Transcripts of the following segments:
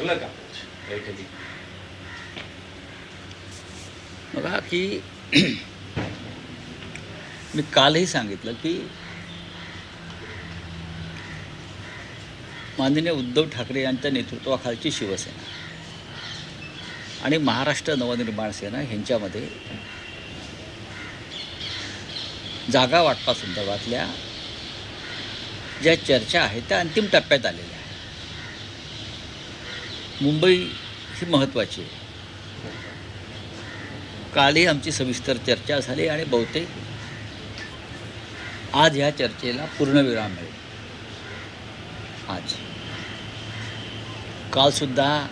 ठरलं का बैठकीत? बघा की मी कालही सांगितलं की माननीय उद्धव ठाकरे यांच्या नेतृत्वाखालची शिवसेना आणि महाराष्ट्र नवनिर्माण सेना ह्यांच्यामध्ये जागा वाटपासंदर्भातल्या ज्या चर्चा आहेत त्या अंतिम टप्प्यात आलेल्या आहेत. मुंबई ही महत्त्वाची आहे. कालही आमची सविस्तर चर्चा झाली आणि बहुतेक आज ह्या चर्चेला पूर्णविराम मिळेल. आज कालसुद्धा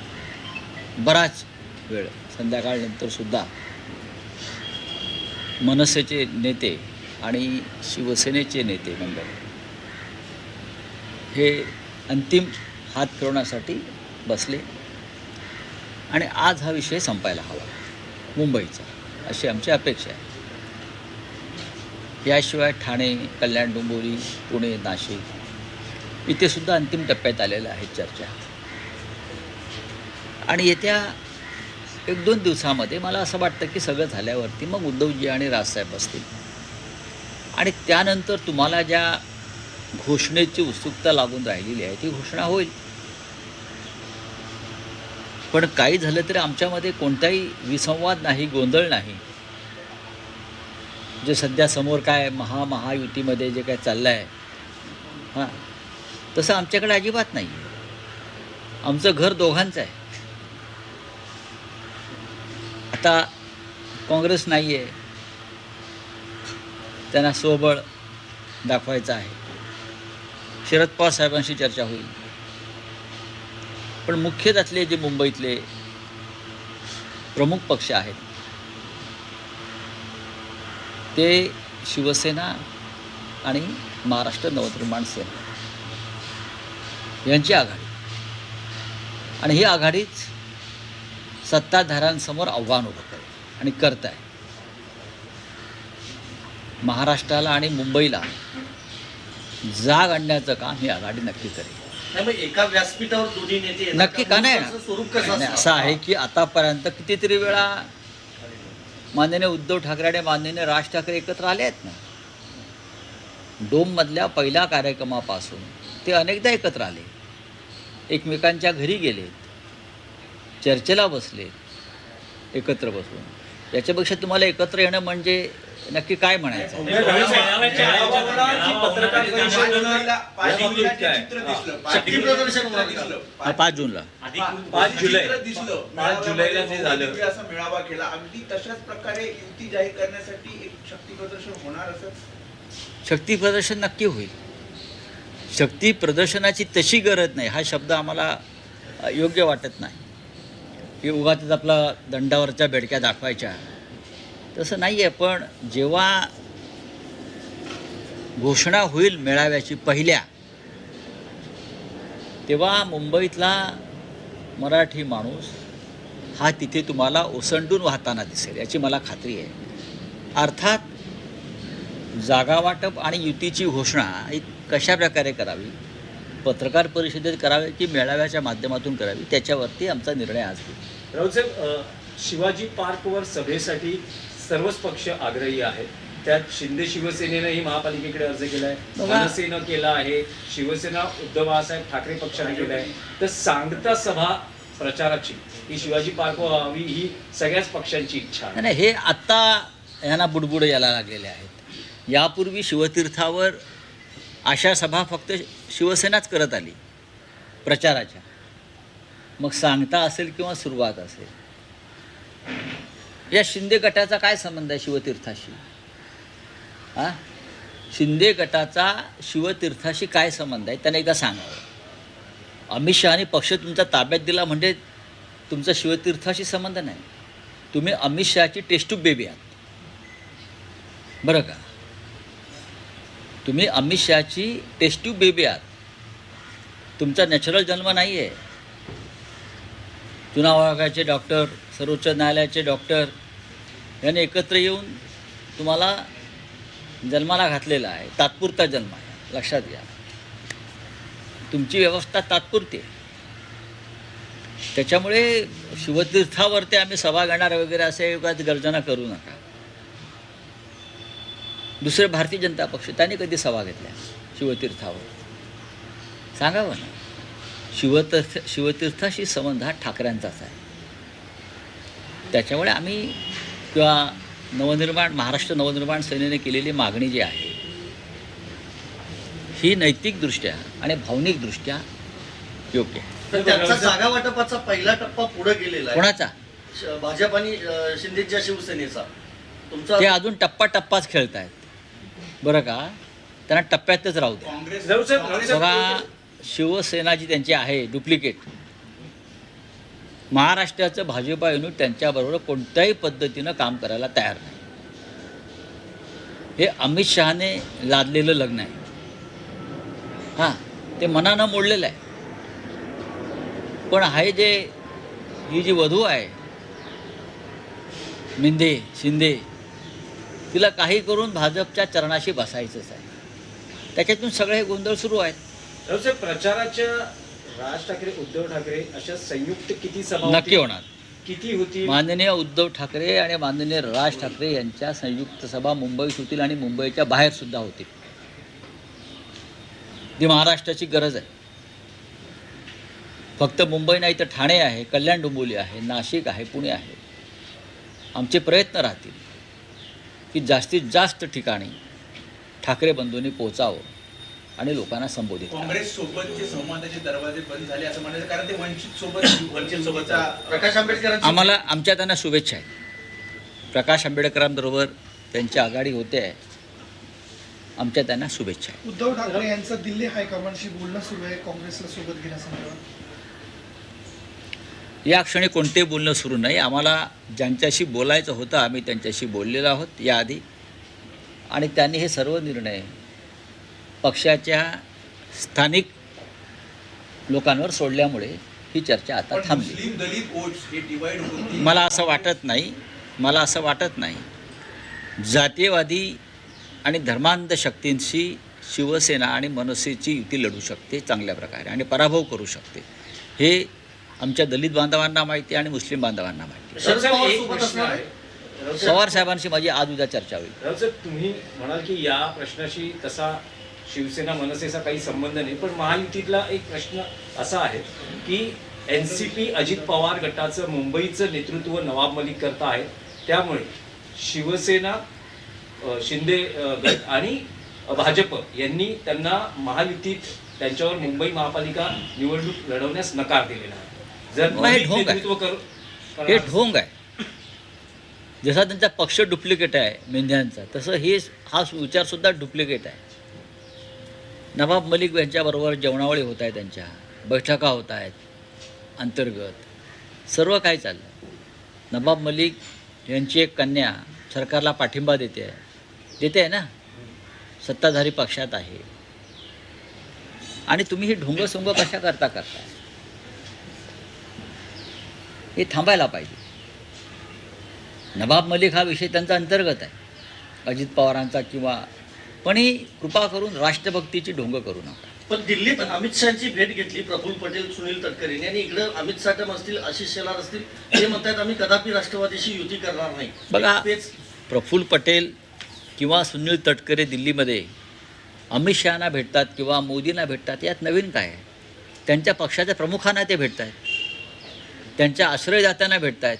बराच वेळ संध्याकाळनंतरसुद्धा मनसेचे नेते आणि शिवसेनेचे नेते मंडळ हे अंतिम हात फिरवण्यासाठी बसले आणि आज हा विषय संपायला हवा मुंबईचा, अशी आमची अपेक्षा आहे. याशिवाय ठाणे, कल्याण, डोंबिवली, पुणे, नाशिक इथेसुद्धा अंतिम टप्प्यात आलेल्या आहेत चर्चा. आणि येत्या 1-2 दिवसामध्ये मला असं वाटतं की सगळं झाल्यावरती मग उद्धवजी आणि राजसाहेब बसतील आणि त्यानंतर तुम्हाला ज्या घोषणेची उत्सुकता लागून राहिलेली आहे ती घोषणा होईल. पण काही झालं तरी आमच्यामध्ये कोणताही विसंवाद नाही, गोंधळ नाही. जे सध्या समोर काय महायुतीमध्ये जे काय चाललं आहे हां, तसं आमच्याकडे अजिबात नाही आहे. आमचं घर दोघांचं आहे. आता काँग्रेस नाही आहे, त्यांना स्वबळ दाखवायचं आहे. शरद पवार साहेबांशी चर्चा होईल. पण मुख्य त्यातले जे मुंबईतले प्रमुख पक्ष आहेत ते शिवसेना आणि महाराष्ट्र नवनिर्माण सेना यांची आघाडी, आणि ही आघाडीच सत्ताधाऱ्यांसमोर आव्हान उभं करेल आणि करत आहे. महाराष्ट्राला आणि मुंबईला जाग आणण्याचं काम ही आघाडी नक्की करेल. नाही, मग एका व्यासपीठावर दोन्ही नेते येतात नक्की का नाही? स्वरूप कसं नाही, असं आहे की आतापर्यंत कितीतरी वेळा माननीय उद्धव ठाकरे आणि माननीय राज ठाकरे एकत्र आले आहेत ना. डोममधल्या पहिल्या कार्यक्रमापासून ते अनेकदा एकत्र आले, एकमेकांच्या घरी गेलेत, चर्चेला बसले एकत्र बसून. याच्यापेक्षा तुम्हाला एकत्र येणं म्हणजे नक्की काय म्हणायचं? 5 जूनला 5 जुलैला जे झालं असा मेळावा केला, अगदी तशाच प्रकारे युती जाहीर करण्यासाठी एक शक्ती प्रदर्शन होणार असं? शक्ती प्रदर्शन नक्की होईल. शक्ती प्रदर्शनाची तशी गरज नाही, हा शब्द आम्हाला योग्य वाटत नाही की उगाच आपला दंडावरच्या बेडक्या दाखवायच्या, तसं नाही आहे. पण जेव्हा घोषणा होईल मेळाव्याची पहिल्या, तेव्हा मुंबईतला मराठी माणूस हा तिथे तुम्हाला ओसंडून वाहताना दिसेल, याची मला खात्री आहे. अर्थात जागा वाटप आणि युतीची घोषणा ही कशा प्रकारे करावी, पत्रकार परिषदेत करावी की मेळाव्याच्या माध्यमातून करावी, त्याच्यावरती आमचा निर्णय आज होईल. राऊतसाहेब, शिवाजी पार्कवर सभेसाठी सर्वच पक्ष आग्रही आहेत. त्यात शिंदे शिवसेनेनंही महापालिकेकडे अर्ज केला आहे, मनसेनं केला आहे, शिवसेना उद्धव बाळासाहेब ठाकरे पक्षाने केला आहे. तर सांगता सभा प्रचाराची ही शिवाजी पार्कवर व्हावी ही सगळ्याच पक्षांची इच्छा आहे. नाही, हे आत्ता यांना बुडबुड यायला लागलेले आहेत. यापूर्वी शिवतीर्थावर अशा सभा फक्त शिवसेनाच करत आली प्रचाराच्या. मग सांगता असेल किंवा सुरुवात असेल, या शिंदे गटाचा काय संबंध आहे शिवतीर्थाशी? हां, शिंदे गटाचा शिवतीर्थाशी काय संबंध आहे त्यांना एकदा सांगावं. अमित शहानी पक्ष तुमचा ताब्यात दिला म्हणजे तुमचा शिवतीर्थाशी संबंध नाही. तुम्ही अमित शहाची टेस्ट्यूब बेबी आहात, बरं का? तुम्ही अमित शहाची टेस्ट्यूब बेबी आहात, तुमचा नॅचरल जन्म नाही आहे. चुनाव आयोगाचे डॉक्टर, सर्वोच्च न्यायालयाचे डॉक्टर यांनी एकत्र येऊन तुम्हाला जन्माला घातलेला आहे. तात्पुरता जन्म आहे, लक्षात घ्या. तुमची व्यवस्था तात्पुरती आहे. त्याच्यामुळे शिवतीर्थावरती आम्ही सभा घेणार वगैरे असे उगाच गर्जना करू नका. दुसरे भारतीय जनता पक्ष त्यांनी कधी सभा घेतल्या शिवतीर्थावर? सांगावं ना. शिवतीर्थाशी संबंध हा ठाकरेंचाच आहे. त्याच्यामुळे आम्ही किंवा महाराष्ट्र नवनिर्माण सेनेने केलेली मागणी जी आहे ही नैतिकदृष्ट्या आणि भावनिकदृष्ट्या योग्य आहे. तर त्यांचा जागा वाटपाचा पहिला टप्पा पुढे गेलेला आहे. कोणाचा? भाजप आणि शिंदेच्या शिवसेनेचा. तुमचा ते अजून टप्पाच खेळत आहेत बरं का. त्यांना टप्प्यातच राहू द्या. काँग्रेस राऊत साहेब, बघा, शिवसेना जी त्यांची आहे डुप्लिकेट, महाराष्ट्राचं भाजपा युनिट त्यांच्याबरोबर कोणत्याही पद्धतीनं काम करायला तयार नाही. हे अमित शहाने लादलेलं लग्न आहे. हां, ते मनानं मोडलेलं आहे. पण ही जी वधू आहे शिंदे, तिला काही करून भाजपच्या चरणाशी बसायचंच आहे. त्याच्यातून सगळे हे गोंधळ सुरू आहेत. राऊत साहेब, प्रचाराच्या राज ठाकरे उद्धव ठाकरे अशा संयुक्त किती सभा नक्की होणार. किती होती? माननीय उद्धव ठाकरे आणि माननीय राज ठाकरे यांच्या संयुक्त सभा मुंबईत होतील आणि मुंबईच्या बाहेर सुद्धा होतील. ती महाराष्ट्राची गरज आहे. फक्त मुंबई नाही तर ठाणे आहे, कल्याण डोंबिवली आहे, नाशिक आहे, पुणे आहे. आमचे प्रयत्न राहतील की जास्तीत जास्त ठिकाणी ठाकरे बंधूंनी पोचावं आणि लोकांना संबोधित करावं. काँग्रेस सोबतचे संवादाचे दरवाजे बंद झाले असं म्हणायचं, कारण ते वंचित सोबतचा प्रकाश आंबेडकरांची आम्हाला आमच्या त्यांना शुभेच्छा आहेत. प्रकाश आंबेडकरांबरोबर त्यांची आघाडी होते आहे. आमच्या त्यांना शुभेच्छा आहेत. उद्धव ठाकरे यांचं दिल्ली हायकमांडशी बोलणं सुरू आहे काँग्रेसला सोबत घेण्यासंदर्भात. या क्षणी कोणतेही बोलणं सुरू नाही. आम्हाला ज्यांच्याशी बोलायचं होतं आम्ही त्यांच्याशी बोललेलो आहोत याआधी, आणि त्यांनी हे सर्व निर्णय पक्षाच्या स्थानिक लोकांवर सोडल्यामुळे ही चर्चा आता पण थांबली. मुस्लिम दलित वोट्स हे डिवाइड होतील. मला असं वाटत नाही. जातीयवादी आणि धर्मांध शक्तींशी शिवसेना आणि मनसेची युती लढू शकते चांगल्या प्रकारे आणि पराभव करू शकते. हे आमच्या दलित बांधवांना माहिती आहे आणि मुस्लिम बांधवांना माहिती आहे. शरद पवार एक सोबत प्रश्न असणार आहे. आहे. पवार साहेबांशी माझी आज उद्या चर्चा होईल. राऊत साहेब, तुम्ही म्हणाल की या प्रश्नाशी तसा शिवसेना मनसेचा काही संबंध नाही, पण महायुतीतला एक प्रश्न असा आहे की NCP अजित पवार गटाचं मुंबईचं नेतृत्व नवाब मलिक करत आहे. त्यामुळे शिवसेना शिंदे गट आणि भाजप यांनी त्यांना महायुतीत त्यांच्यावर मुंबई महापालिका निवडणूक लढवण्यास नकार दिलेला आहे. जर नाही, मलिक ढोंग आहे. नेतृत्व हे ढोंग आहे. जसा त्यांचा पक्ष डुप्लिकेट आहे मेंढ्यांचा, तसं हा विचारसुद्धा डुप्लिकेट आहे. नवाब मलिक यांच्याबरोबर जेवणावळी होत आहे, त्यांच्या बैठका होत आहेत अंतर्गत, सर्व काय चाललं. नवाब मलिक यांची एक कन्या सरकारला पाठिंबा देते आहे ना, सत्ताधारी पक्षात आहे. आणि तुम्ही ही ढोंगसोंग कशा करताय? हे थांबायला पाहिजे. नवाब मलिक हा विषय त्यांचा अंतर्गत आहे, अजित पवारांचा किंवा, पण ही कृपा करून राष्ट्रभक्तीची ढोंग करू नका. पण दिल्लीत अमित शहाची भेट घेतली प्रफुल्ल पटेल, सुनील तटकरेंनी, आणि इकडे अमित साठम असतील, आशिष शेलार असतील, ते म्हणतात आम्ही कदापि राष्ट्रवादीशी युती करणार नाही. बघा, तेच प्रफुल्ल पटेल किंवा सुनील तटकरे दिल्लीमध्ये अमित शहाना भेटतात किंवा मोदींना भेटतात, यात नवीन काय आहे? त्यांच्या पक्षाच्या प्रमुखांना ते भेटत आहेत, त्यांच्या आश्रयदात्यांना भेटत आहेत,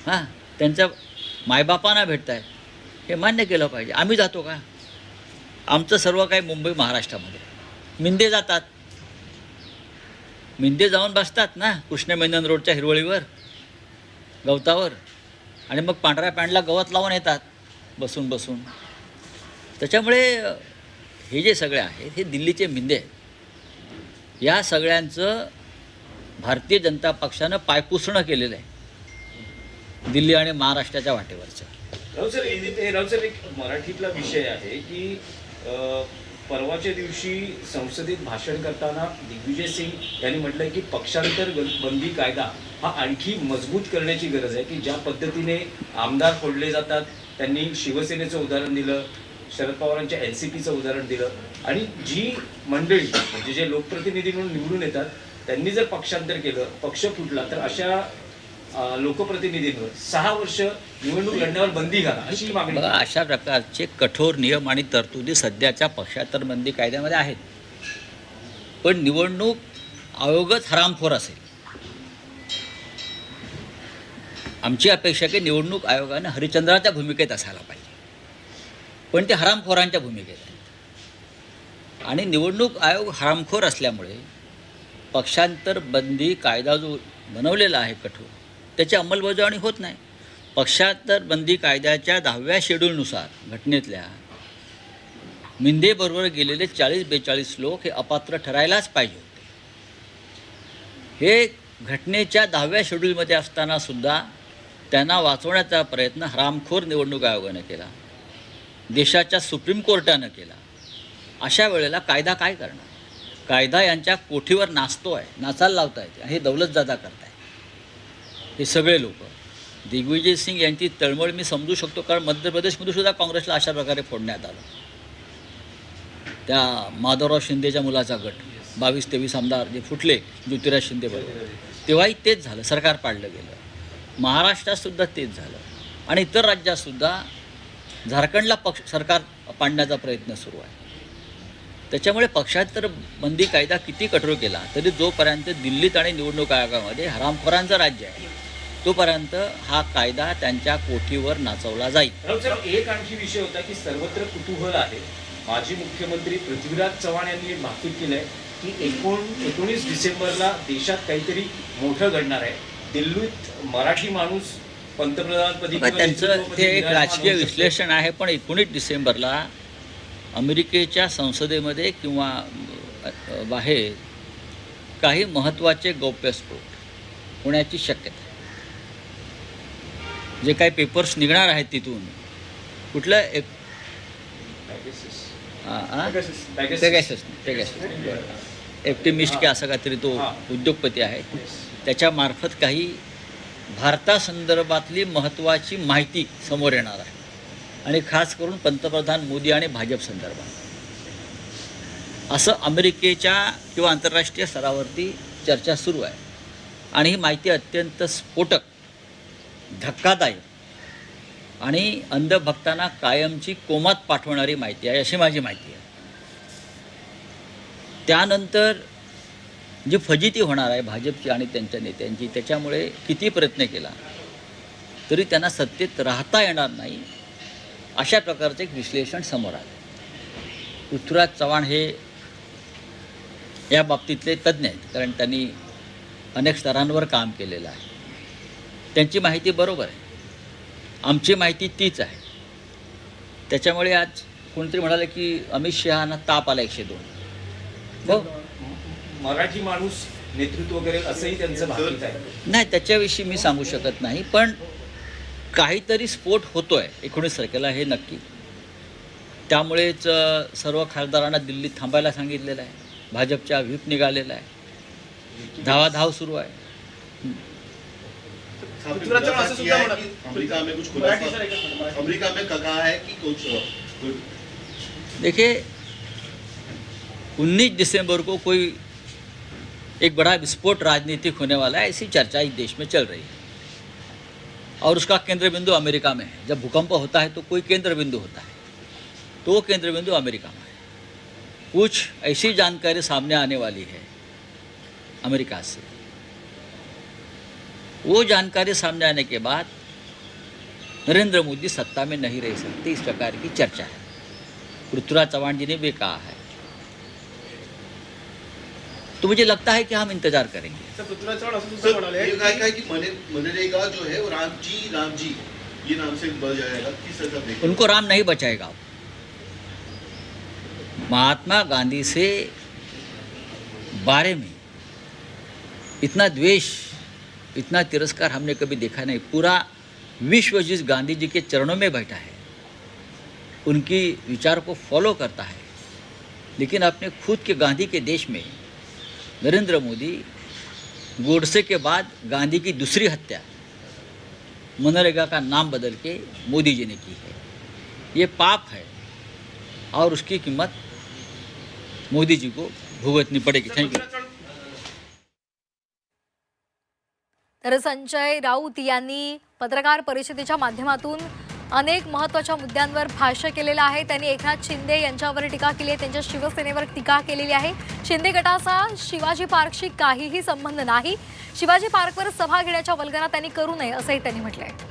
हां, त्यांच्या मायबापांना भेटत आहेत. हे मान्य केलं पाहिजे. आम्ही जातो का? आमचं सर्व काही मुंबई महाराष्ट्रामध्ये. मिंदे जातात, मिंदे जाऊन बसतात ना कृष्णमेनन रोडच्या हिरवळीवर, गवतावर, आणि मग पांढऱ्या पॅन्टला गवत लावून येतात बसून. त्याच्यामुळे हे जे सगळे आहेत हे दिल्लीचे मिंदे आहेत. या सगळ्यांचं भारतीय जनता पक्षानं पायपुसणं केलेलं आहे दिल्ली आणि महाराष्ट्राच्या वाटेवरचं. राऊत सर, एक मराठीतला विषय आहे की परवाच्या दिवशी संसदेत भाषण करताना दिग्विजय सिंग यांनी म्हटलंय की पक्षांतर बंदी कायदा हा आणखी मजबूत करण्याची गरज आहे. की ज्या पद्धतीने आमदार फोडले जातात, त्यांनी शिवसेनेचं उदाहरण दिलं, शरद पवारांच्या NCPचं उदाहरण दिलं, आणि जी मंडळी म्हणजे जे लोकप्रतिनिधी म्हणून निवडून येतात त्यांनी जर पक्षांतर केलं, पक्ष फुटला, तर अशा लोकप्रतिनिधींवर 6 वर्ष निवडणूक लढण्यावर बंदी घाला अशी मागणी. बघा, अशा प्रकारचे कठोर नियम आणि तरतुदी सध्याच्या पक्षांतर बंदी कायद्यामध्ये आहेत. पण निवडणूक आयोगच हरामखोर असेल. आमची अपेक्षा आहे की निवडणूक आयोगाने हरिश्चंद्राच्या भूमिकेत असायला पाहिजे, पण ते हरामखोरांच्या भूमिकेत आहेत. आणि निवडणूक आयोग हरामखोर असल्यामुळे पक्षांतर बंदी कायदा जो बनवलेला आहे कठोर, त्याची अंमलबजावणी होत नाही. पक्षांतर बंदी कायद्याच्या 10व्या शेड्यूलनुसार घटनेतल्या मिंदेबरोबर गेलेले 40-42 लोक हे अपात्र ठरायलाच पाहिजे होते. हे घटनेच्या 10व्या शेड्यूलमध्ये असताना सुद्धा त्यांना वाचवण्याचा प्रयत्न हरामखोर निवडणूक आयोगानं केला, देशाच्या सुप्रीम कोर्टानं केला. अशा वेळेला कायदा काय करणार? कायदा यांच्या कोठीवर नाचतो आहे, नाचायला लावता येते. हे दौलतजादा करताय हे सगळे लोक. दिग्विजय सिंग यांची तळमळ मी समजू शकतो, कारण मध्य प्रदेशमध्ये सुद्धा काँग्रेसला अशा प्रकारे फोडण्यात आलं. त्या माधवराव शिंदेच्या मुलाचा गट 22-23 आमदार जे फुटले ज्योतिराज शिंदे बरोबर, तेव्हाही तेच झालं, सरकार पाडलं गेलं. महाराष्ट्रातसुद्धा तेच झालं आणि इतर राज्यातसुद्धा झारखंडला सरकार पाडण्याचा प्रयत्न सुरू आहे. त्याच्यामुळे पक्षांतर बंदी कायदा किती कठोर केला तरी जोपर्यंत दिल्लीत आणि निवडणूक आयोगामध्ये हरामखोरांचं राज्य आहे, तोपर्यंत हा कायदा त्यांच्या कोठीवर नाचवला जाईल. राऊत साहेब, एक आणखी विषय होता की सर्वत्र कुतूहल आहे. माजी मुख्यमंत्री पृथ्वीराज चव्हाण यांनी भाकीत केलंय की 19 डिसेंबरला देशात काहीतरी मोठं घडणार आहे. दिल्लीत मराठी माणूस पंतप्रधानपदी, त्यांचं ते एक राजकीय विश्लेषण आहे. पण 19 डिसेंबरला अमेरिकेच्या संसदेमध्ये किंवा बाहेर काही महत्त्वाचे गौप्यस्फोट होण्याची शक्यता आहे. जे काही पेपर्स निघणार आहेत तिथून कुठलं एक एप्टिमिस्ट की असं काहीतरी तो उद्योगपती आहे, त्याच्यामार्फत काही भारतासंदर्भातली महत्त्वाची माहिती समोर येणार आहे आणि खास करून पंतप्रधान मोदी आणि भाजप संदर्भात असं अमेरिकेच्या किंवा आंतरराष्ट्रीय स्तरावरती चर्चा सुरू आहे. आणि ही माहिती अत्यंत स्फोटक, धक्कादायक आणि अंधभक्तांना कायमची कोमात पाठवणारी माहिती आहे, अशी माझी माहिती आहे. त्यानंतर जी फजिती होणार आहे भाजपची आणि त्यांच्या नेत्यांची, त्याच्यामुळे किती प्रयत्न केला तरी त्यांना सत्तेत राहता येणार नाही, अशा प्रकारचं एक विश्लेषण समोर आलं. पृथ्वीराज चव्हाण हे या बाबतीतले तज्ज्ञ आहेत, कारण त्यांनी अनेक स्तरांवर काम केलेलं आहे. त्यांची माहिती बरोबर आहे, आमची माहिती तीच आहे. त्याच्यामुळे आज कोणतरी म्हणाले की अमित शहाना ताप आला 102. हो, मराठी माणूस नेतृत्व वगैरे असंही त्यांचं भाकीत आहे. नाही, त्याच्याविषयी मी सांगू शकत नाही, पण काहीतरी स्फोट होतो आहे 19 तारखेला, हे नक्की. त्यामुळेच सर्व खासदारांना दिल्लीत थांबायला सांगितलेलं आहे. भाजपच्या व्हीप निघालेला आहे, धावाधाव सुरू आहे. अमेरिका में कुछ खुलासा, अमेरिका में कहा है कि कुछ देखिए 19 दिसंबर को कोई एक बड़ा विस्फोट राजनीतिक होने वाला है, ऐसी चर्चा इस देश में चल रही है और उसका केंद्र बिंदु अमेरिका में है. जब भूकंप होता है तो कोई केंद्र बिंदु होता है, तो वो केंद्र बिंदु अमेरिका में है. कुछ ऐसी जानकारी सामने आने वाली है अमेरिका से, वो जानकारी सामने आने के बाद नरेंद्र मोदी सत्ता में नहीं रह सकते, इस प्रकार की चर्चा है. पृथ्वीराज चव्हाण जी ने भी कहा है. तो मुझे लगता है कि हम इंतजार करेंगे. कहा कि मनरेगा जो है वो रामजी ये नाम से बढ़ जाएगा, किस तरह देखें? उनको राम नहीं बचाएगा. महात्मा गांधी से बारे में इतना द्वेष, इतना तिरस्कार हमने कभी देखा नहीं. पूरा विश्व जिस गांधी जी के चरणों में बैठा है, उनकी विचार को फॉलो करता है, लेकिन अपने खुद के गांधी के देश में नरेंद्र मोदी गोडसे के बाद गांधी की दूसरी हत्या मनरेगा का नाम बदल के मोदी जी ने की है. ये पाप है और उसकी कीमत मोदी जी को भुगतनी पड़ेगी. Thank you. तर संजय राऊत यांनी पत्रकार परिषदेच्या माध्यमातून अनेक महत्त्वाच्या मुद्द्यांवर भाष्य केलेलं आहे. त्यांनी एकनाथ शिंदे यांच्यावर टीका केली आहे, त्यांच्या शिवसेनेवर टीका केलेली आहे. शिंदे गटाचा शिवाजी पार्कशी काहीही संबंध नाही. शिवाजी पार्कवर सभा घेण्याच्या वल्गना त्यांनी करू नये असंही त्यांनी म्हटलंय.